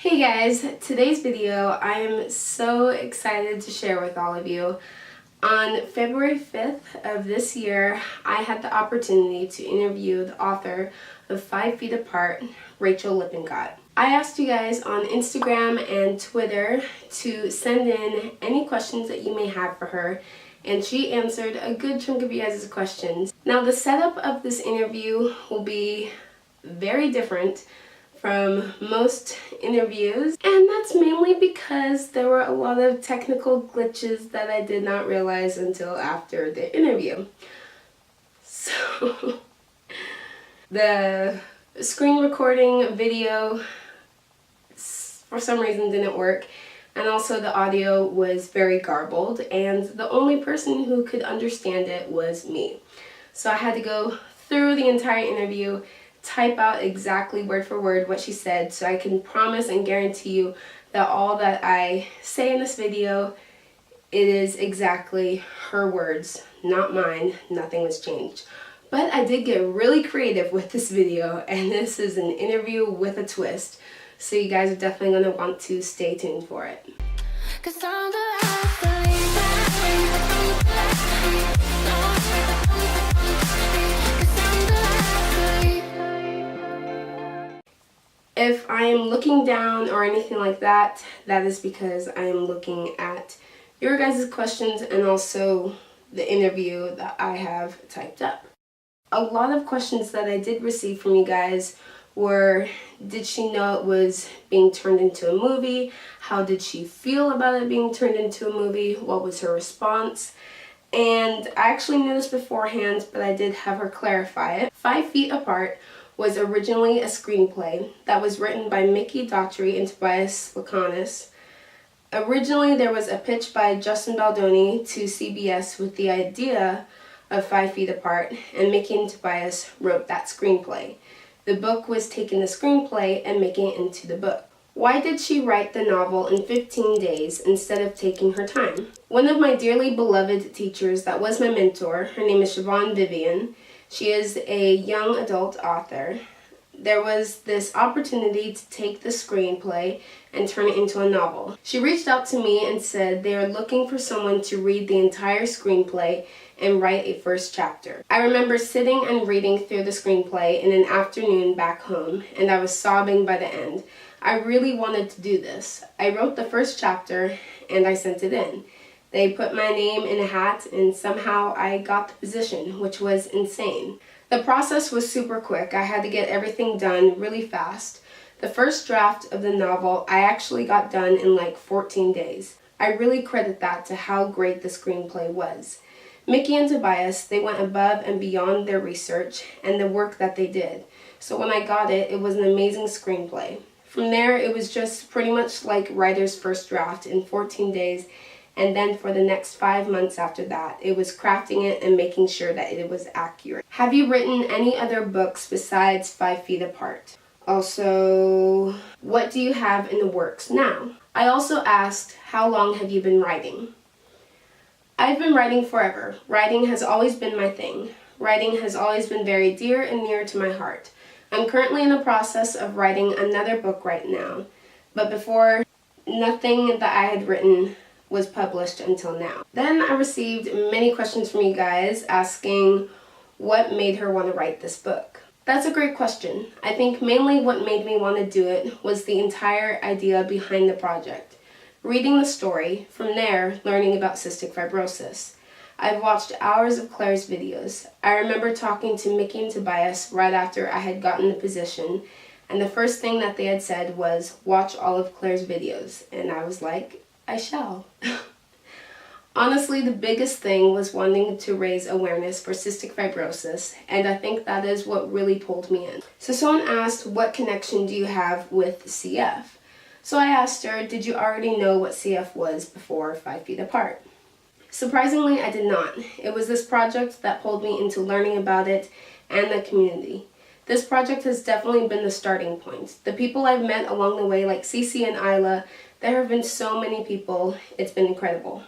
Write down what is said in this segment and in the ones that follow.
Hey guys, today's video I am so excited to share with all of you. On February 5th of this year, I had the opportunity to interview the author of 5 Feet Apart, Rachael Lippincott. I asked you guys on Instagram and Twitter to send in any questions that you may have for her, and she answered a good chunk of you guys' questions. Now the setup of this interview will be very different from most interviews, and that's mainly because there were a lot of technical glitches that I did not realize until after the interview. So the screen recording video for some reason didn't work, and also the audio was very garbled, and the only person who could understand it was me. So I had to go through the entire interview, type out exactly word for word what she said, so I can promise and guarantee you that all that I say in this video, it is exactly her words, not mine. Nothing was changed. But I did get really creative with this video, and this is an interview with a twist, so you guys are definitely going to want to stay tuned for it. If I am looking down or anything like that, that is because I am looking at your guys' questions and also the interview that I have typed up. A lot of questions that I did receive from you guys were, did she know it was being turned into a movie? How did she feel about it being turned into a movie? What was her response? And I actually knew this beforehand, but I did have her clarify it. 5 Feet Apart was originally a screenplay that was written by Mickey Daughtry and Tobias Lakanis. Originally, there was a pitch by Justin Baldoni to CBS with the idea of 5 Feet Apart, and Mickey and Tobias wrote that screenplay. The book was taking the screenplay and making it into the book. Why did she write the novel in 15 days instead of taking her time? One of my dearly beloved teachers that was my mentor, her name is Siobhan Vivian. She is a young adult author. There was this opportunity to take the screenplay and turn it into a novel. She reached out to me and said they are looking for someone to read the entire screenplay and write a first chapter. I remember sitting and reading through the screenplay in an afternoon back home, and I was sobbing by the end. I really wanted to do this. I wrote the first chapter and I sent it in. They put my name in a hat, and somehow I got the position, which was insane. The process was super quick. I had to get everything done really fast. The first draft of the novel I actually got done in like 14 days. I really credit that to how great the screenplay was. Mickey and Tobias, they went above and beyond their research and the work that they did. So when I got it, it was an amazing screenplay. From there, it was just pretty much like writer's first draft in 14 days. And then for the next 5 months after that, it was crafting it and making sure that it was accurate. Have you written any other books besides 5 Feet Apart? Also, what do you have in the works now? I also asked, how long have you been writing? I've been writing forever. Writing has always been my thing. Writing has always been very dear and near to my heart. I'm currently in the process of writing another book right now, but before, nothing that I had written was published until now. Then I received many questions from you guys asking what made her want to write this book. That's a great question. I think mainly what made me want to do it was the entire idea behind the project. Reading the story, from there learning about cystic fibrosis. I've watched hours of Claire's videos. I remember talking to Mickey and Tobias right after I had gotten the position, and the first thing that they had said was, watch all of Claire's videos, and I was like, I shall. Honestly, the biggest thing was wanting to raise awareness for cystic fibrosis, and I think that is what really pulled me in. So someone asked, what connection do you have with CF? So I asked her, did you already know what CF was before 5 Feet Apart? Surprisingly, I did not. It was this project that pulled me into learning about it and the community. This project has definitely been the starting point. The people I've met along the way, like Cece and Isla, there have been so many people. It's been incredible.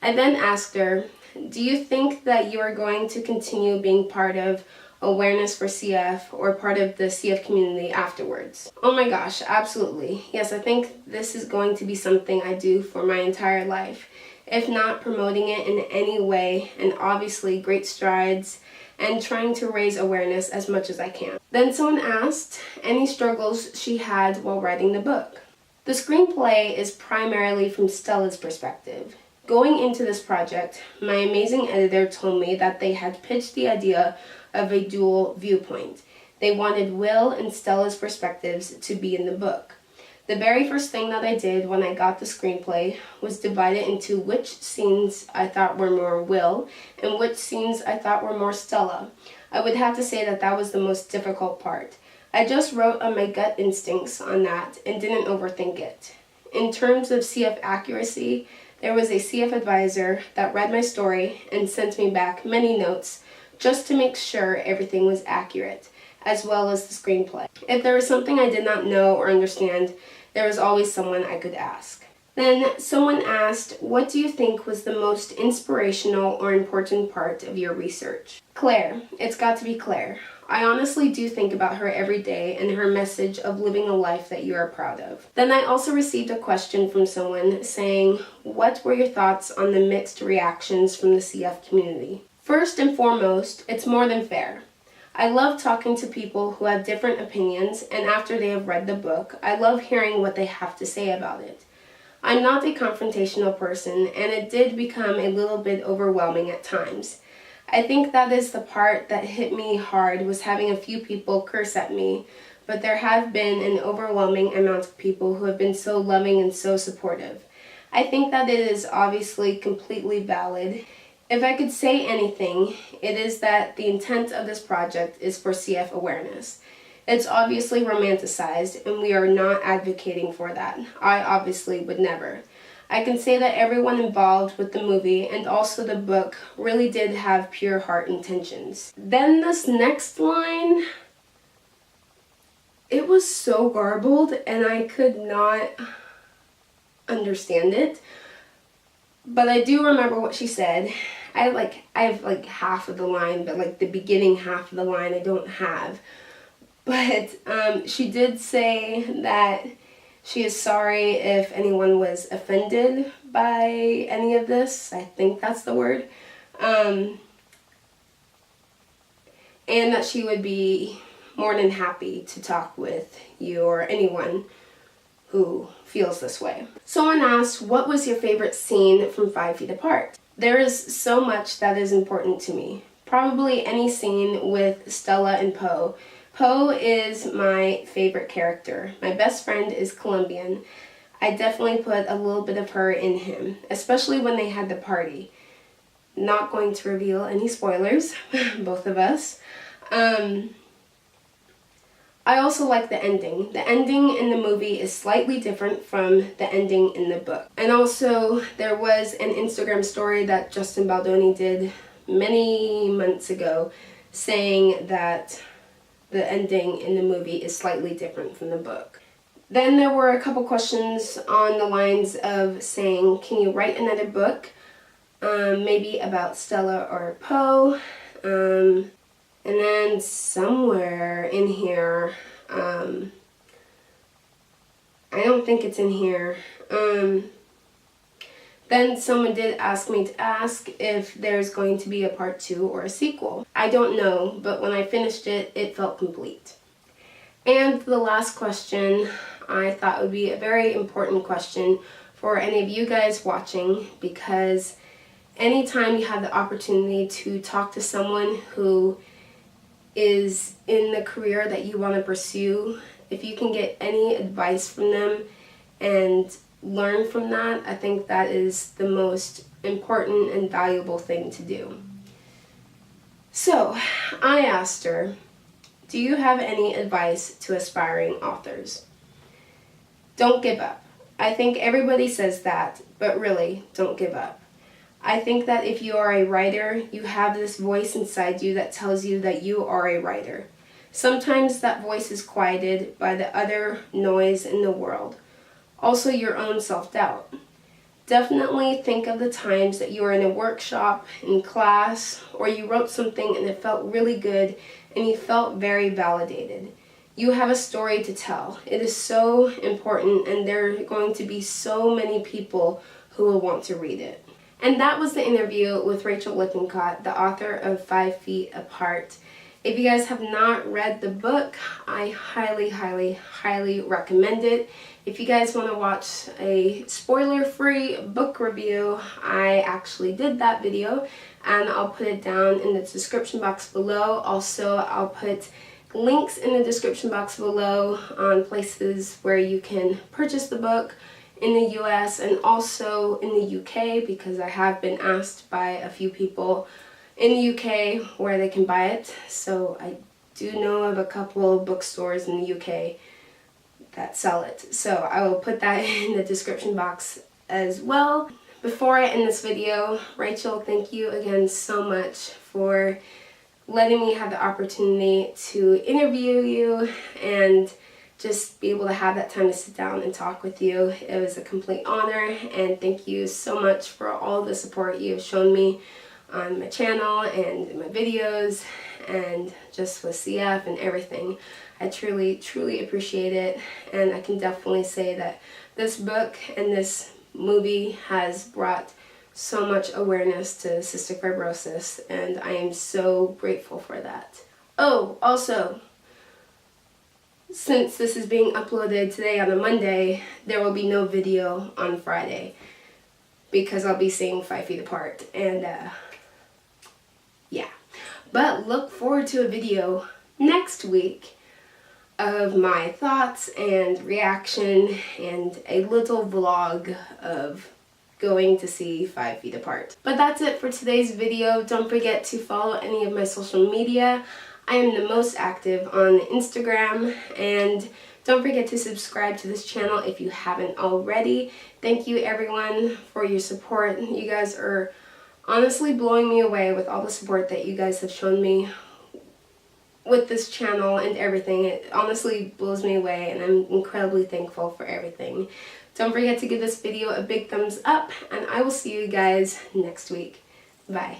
I then asked her, do you think that you are going to continue being part of awareness for CF or part of the CF community afterwards? Oh my gosh, absolutely. Yes, I think this is going to be something I do for my entire life. If not promoting it in any way, and obviously great strides and trying to raise awareness as much as I can. Then someone asked any struggles she had while writing the book. The screenplay is primarily from Stella's perspective. Going into this project, my amazing editor told me that they had pitched the idea of a dual viewpoint. They wanted Will and Stella's perspectives to be in the book. The very first thing that I did when I got the screenplay was divide it into which scenes I thought were more Will and which scenes I thought were more Stella. I would have to say that that was the most difficult part. I just wrote on my gut instincts on that and didn't overthink it. In terms of CF accuracy, there was a CF advisor that read my story and sent me back many notes just to make sure everything was accurate, as well as the screenplay. If there was something I did not know or understand, there was always someone I could ask. Then someone asked, what do you think was the most inspirational or important part of your research? Claire. It's got to be Claire. I honestly do think about her every day and her message of living a life that you are proud of. Then I also received a question from someone saying, what were your thoughts on the mixed reactions from the CF community? First and foremost, it's more than fair. I love talking to people who have different opinions, and after they have read the book, I love hearing what they have to say about it. I'm not a confrontational person, and it did become a little bit overwhelming at times. I think that is the part that hit me hard, was having a few people curse at me, but there have been an overwhelming amount of people who have been so loving and so supportive. I think that it is obviously completely valid. If I could say anything, it is that the intent of this project is for CF awareness. It's obviously romanticized, and we are not advocating for that. I obviously would never. I can say that everyone involved with the movie and also the book really did have pure heart intentions. Then this next line, it was so garbled and I could not understand it. But I do remember what she said. I have half of the line, but the beginning half of the line I don't have. But she did say that she is sorry if anyone was offended by any of this. I think that's the word. And that she would be more than happy to talk with you or anyone who feels this way. Someone asked, what was your favorite scene from 5 Feet Apart? There is so much that is important to me. Probably any scene with Stella and Poe. Poe is my favorite character. My best friend is Colombian. I definitely put a little bit of her in him, especially when they had the party. Not going to reveal any spoilers, both of us. I also like the ending. The ending in the movie is slightly different from the ending in the book. And also, there was an Instagram story that Justin Baldoni did many months ago saying that the ending in the movie is slightly different from the book. Then there were a couple questions on the lines of saying, can you write another book? Maybe about Stella or Poe. And then somewhere in here, I don't think it's in here. Then someone did ask me to ask if there's going to be a part 2 or a sequel. I don't know, but when I finished it, it felt complete. And the last question I thought would be a very important question for any of you guys watching, because anytime you have the opportunity to talk to someone who is in the career that you want to pursue, if you can get any advice from them and learn from that, I think that is the most important and valuable thing to do. So, I asked her, do you have any advice to aspiring authors? Don't give up. I think everybody says that, but really, don't give up. I think that if you are a writer, you have this voice inside you that tells you that you are a writer. Sometimes that voice is quieted by the other noise in the world. Also, your own self-doubt. Definitely think of the times that you were in a workshop, in class, or you wrote something and it felt really good and you felt very validated. You have a story to tell. It is so important, and there are going to be so many people who will want to read it. And that was the interview with Rachael Lippincott, the author of 5 Feet Apart. If you guys have not read the book, I highly, highly, highly recommend it. If you guys want to watch a spoiler-free book review, I actually did that video, and I'll put it down in the description box below. Also, I'll put links in the description box below on places where you can purchase the book in the US and also in the UK, because I have been asked by a few people in the UK where they can buy it. So I do know of a couple of bookstores in the UK that sell it. So I will put that in the description box as well. Before I end this video, Rachael, thank you again so much for letting me have the opportunity to interview you and just be able to have that time to sit down and talk with you. It was a complete honor, and thank you so much for all the support you have shown me on my channel and in my videos and just with CF and everything. I truly, truly appreciate it, and I can definitely say that this book and this movie has brought so much awareness to cystic fibrosis, and I am so grateful for that. Oh, also, since this is being uploaded today on a Monday, there will be no video on Friday because I'll be seeing 5 Feet Apart, and yeah. But look forward to a video next week of my thoughts and reaction and a little vlog of going to see 5 Feet Apart. But that's it for today's video. Don't forget to follow any of my social media. I am the most active on Instagram, and don't forget to subscribe to this channel if you haven't already. Thank you everyone for your support. You guys are honestly blowing me away with all the support that you guys have shown me with this channel and everything. It honestly blows me away, and I'm incredibly thankful for everything. Don't forget to give this video a big thumbs up, and I will see you guys next week. Bye.